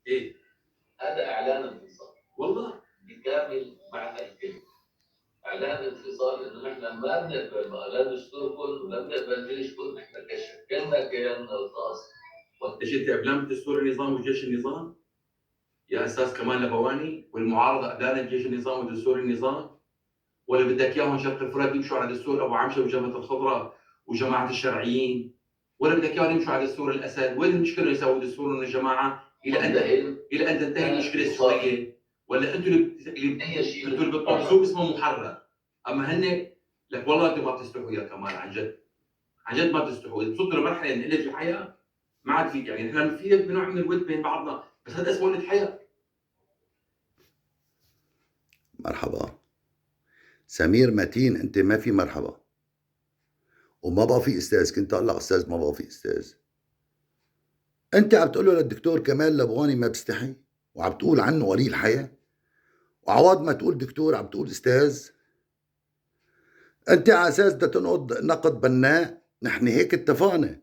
ايه هذا اعلان انفصال والله بكامل معنى الكلمه. اعلان انفصال انه نحن ما بنقبل لا دستور كل ولا بنقبل جيش كل، نحن شكلنا كياننا الخاص. ايش انت قبلان بدستور النظام وجيش النظام يا استاذ كمال نبواني؟ والمعارضه قبلان جيش النظام ودستور النظام؟ ولا بدك اياهم شرق الفرات يمشوا على دستور ابو عمشه وجبهه الخضراء وجماعه الشرعيين؟ ولا بدك اياهم يمشوا على دستور الاسد؟ وين المشكله يسووا دستور من الجماعه الى ان تنتهي المشكله السوريه؟ ولا انتم اللي بتطرسوه اسمه محرر، اما هن لك والله انتم ما بتستحوا يا كمال، عن جد عن جد ما بتستحوا. اذا وصلتوا لمرحله نقلب الحياه ما عاد في، يعني احنا في نوع من الود بين بعضنا، بس هذا اسمه الحياه. مرحبا سمير متين، انت ما في مرحبا وما بقى في استاذ. كنت هلا استاذ ما بقى في استاذ. انت عم تقول له للدكتور كمال لبواني ما بيستحي وعم تقول عنه ولي الحياه، وعوض ما تقول دكتور عم تقول استاذ. انت على اساس بدك تنقض نقد بناء، نحن هيك اتفقنا،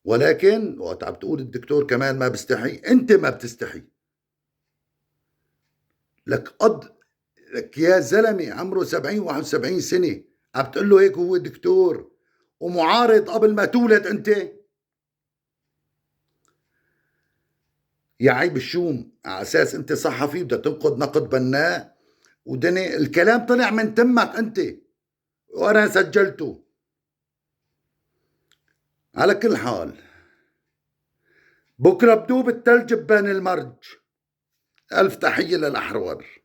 ولكن وقت عم تقول الدكتور كمال ما بيستحي انت ما بتستحي. لك يا زلمه عمره 70 71 سنه عم تقول له هيك هو دكتور ومعارض قبل ما تولد انت؟ يا عيب الشوم، على اساس انت صحفي بدك تنقد نقد بناء ودني الكلام طلع من تمك انت وانا سجلته. على كل حال بكره بدوب التلج ببين المرج. الف تحيه للاحرور.